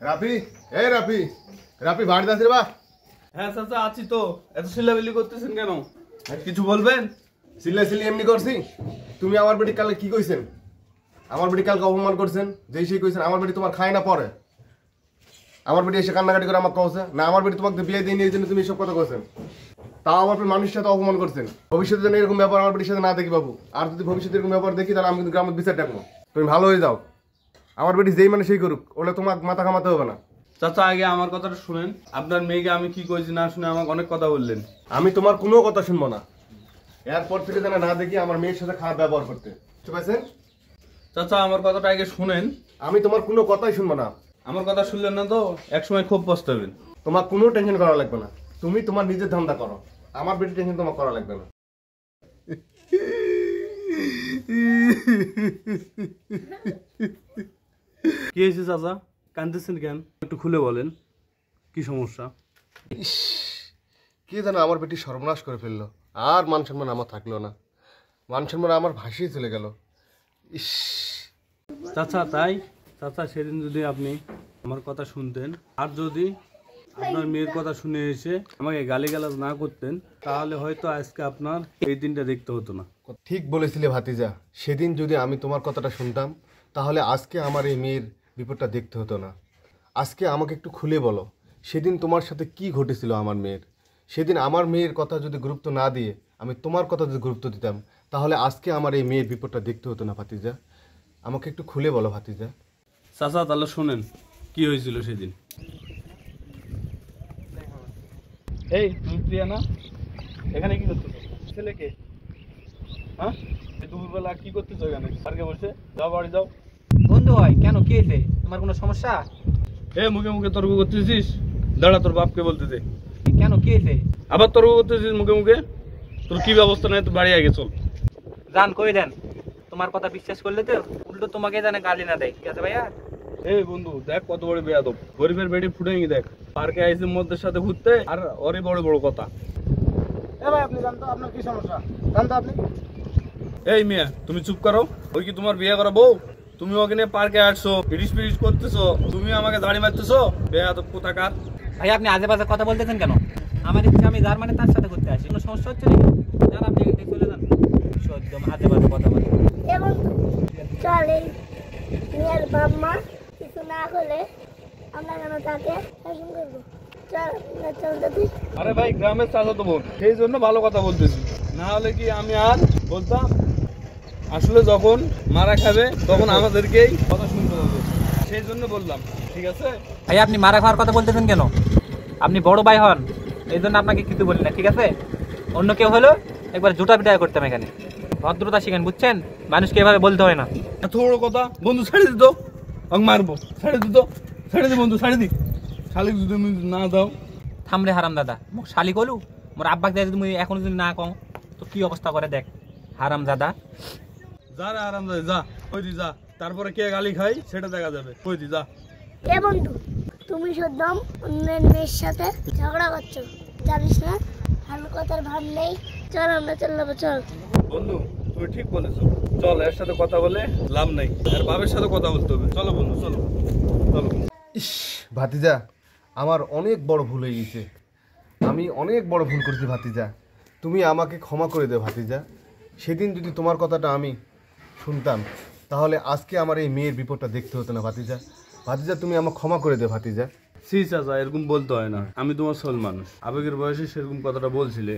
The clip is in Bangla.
রাফি, এই রাফি, রাফি বাড়ি আছিস বা? হ্যাঁ চাচা আছি তো। এত সিলাবিলি করতেছেন কেন? কিছু বলবেন? সিল্লাসিলি এমনি করছি। তুমি আমার বেটি কালকে কি কইছেন? আমার বেটি কালকে অপমান করছেন, যেই সেই কইছেন আমার বেটি তোমার খায় না পরে। আমার বেটি এসে কান্নাকাটি করে আমাকে কওছে না, আমার বেটি তোমাকে বিয়ে দিয়ে নিয়ে জন্য তুমি এসব কথা কইছেন। তাও আমার মানুষের সাথে অপমান করছেন। ভবিষ্যতে যেন এরকম ব্যাপার আমার বেটির সাথে না দেখি বাবু। আর যদি ভবিষ্যতে এরকম ব্যাপার দেখি তাহলে আমি কিন্তু গ্রামের বিচার ডাকবো। তুমি ভালো হয়ে যাও। আমার বেটি যেই মানে সেই করুক, ওটা তোমার মাথা ঘামাতে হবে না। চাচা আগে আমার কথাটা শুনেন। আপনার মেয়েকে আমি কি কইছি না শুনে আমাকে অনেক কথা বললেন। আমি তোমার কোনো কথা শুনবো না। এরপর থেকে যেন না দেখি আমার মেয়ের সাথে খারাপ ব্যবহার করতে, ঠিক আছে? চাচা আমার কথাটা আগে শুনেন। আমি তোমার কোনো কথাই শুনবো না। আমার কথা শুনলেন না তো একসময় খুব পস্তাবেন। তোমার কোনো টেনশন করা লাগবে না। তুমি তোমার নিজের ধান্দা করো, আমার বেটি টেনশন তোমার করা লাগবে না। কি হয়েছে চাচা? কাঁদতেছেন কেন? একটু খুলে বলেন কি সমস্যা। ইস, কে যেন আমার বেটি সর্বনাশ করে ফেললো। আর মান সম্মান আমার থাকলো না। মান সম্মান আমার ভাসিয়ে চলে গেল। ইস, চাচা তাই? চাচা সেদিন যদি আপনি আমার কথা শুনতেন আর যদি আপনার মেয়ের কথা শুনে এসে আমাকে গালিগালাজ না করতেন তাহলে হয়তো আজকে আপনার এই দিনটা দেখতে হতো না। ঠিক বলেছিলে ভাতিজা। সেদিন যদি আমি তোমার কথাটা শুনতাম তাহলে আজকে আমার এই মেয়ের বিপদটা দেখতে হতো না। আজকে আমাকে একটু খুলে বলো, সেদিন তোমার সাথে কি ঘটেছিল আমার মেয়ের? সেদিন আমার মেয়ের কথা যদি গুরুত্ব না দিয়ে আমি তোমার কথা যদি গুরুত্ব দিতাম তাহলে আজকে আমার এই মেয়ের বিপদটা দেখতে হতো না ভাতিজা। আমাকে একটু খুলে বলো ভাতিজা। চাচা তাহলে শোনেন কি হয়েছিল সেদিন। এই তুমি প্রিয়া না? এখানে কি করতেছো? ছেলেকে হ্যাঁ দুপুরবেলা কি করতেছো এখানে পার্কে বসে? যাও বাড়ি যাও। বন্ধু হয় কেন, কি হয়েছে? তোমার কোনো সমস্যা? এ মুখে মুখে তর্ক করতেছিস? দাঁড়া তোর বাপকে বলতে দে। কেন, কি হয়েছে? আবার তর্ক করতেছিস মুখে মুখে? তোর কি ব্যবস্থা নাই তো বাড়ি আগে চল। জান কই দেন, তোমার কথা বিশ্বাস করলে তো উল্টো তোমাকে জানে গালি না দেয়, ঠিক আছে ভাইয়া? এই বন্ধু দেখ কত বড় বেয়াদব, গরিবের বেটি ফুটে দেখ পার্কে আইসে মধ্যে সাথে ঘুরতে আর ওরে বড় বড় কথা। এ ভাই আপনি জান তো, আপনার কি সমস্যা জান তো আপনি? এই মিয়া তুমি চুপ করো। ওই কি তোমার বিয়ে করা বউ? তুমি ওকে নিয়ে পার্কে আসছো, পিরিশ পিরিশ করতেছো, তুমি আমাকে দাড়ি মারতেছো, বেয়াদব কোথাকার। ভাই আপনি আজে বাজে কথা বলতেছেন কেন? আমার ইচ্ছা আমি যার মানে তার সাথে ঘুরতে আসি, কোনো সমস্যা হচ্ছে নাকি? যান আপনি এখান থেকে চলে যান, একদম আজে বাজে কথা বলেন। এবং চলে মেয়ের বাপ মা কিছু না করলে আমরা কেন তাকে শাসন করবো? চল দাদি। আরে ভাই গ্রামের চাচাতো বোন, সেই জন্য ভালো কথা বলতেছি, না হলে কি আমি আর বলতাম? আসলে যখন মারা খাবে তখন আমাদেরকেই কথা শুনতে হবে, সেই জন্য বললাম, ঠিক আছে? ভাই আপনি মারা খাওয়ার কথা বলতেছেন কেন? আপনি বড় ভাই হন, এই জন্য আপনাকে কিছু বলি না, ঠিক আছে? অন্য কেউ হলো একবার জুটা পিটা করতাম এখানে। ভদ্রতা শিখেন, বুঝছেন? মানুষকে এভাবে বলতে হয় না। এত বড় কথা? বন্ধু ছেড়ে দিত, মারবো, ছেড়ে দিত, ছেড়ে দি বন্ধু, ছেড়ে দি। শালিক যদি তুমি না দাও। থামরে হারাম দাদা, মোক শালি কলু মোর আব্বাক দেয়, তুমি এখন যদি না কও তো কি অবস্থা করে দেখ হারাম দাদা। যা রে আরাম যা, যা কই দি যা, তারপরে কে গালি খাই সেটা দেখা যাবে, কই দি যা। এ বন্ধু, তুমি শুধুম অন্যের মেয়ের সাথে ঝগড়া করছো, জানিস না ভালো কথার ভাব নেই? চল আমরা চলবো, চল। বন্ধু তুমি ঠিক বলেছো, চল এর সাথে কথা বলে লাভ নাই, আর বাবার সাথে কথা বলতে হবে। চলো বন্ধু চলো চলো। ইস ভাতিজা, আমার অনেক বড় ভুল হয়ে গেছে। আমি অনেক বড় ভুল করেছি ভাতিজা। তুমি আমাকে ক্ষমা করে দে ভাতিজা। সেদিন যদি তোমার কথাটা আমি শুনতাম তাহলে আজকে আমার এই মেয়ের বিপদটা দেখতে হতো না ভাতিজা। ভাতিজা তুমি আমাকে ক্ষমা করে দে ভাতিজা। সি চাচা এরকম বলতে হয় না, আমি তোমার সোল মানুষ, আবেগের বয়সে সেরকম কথাটা বলছিলে।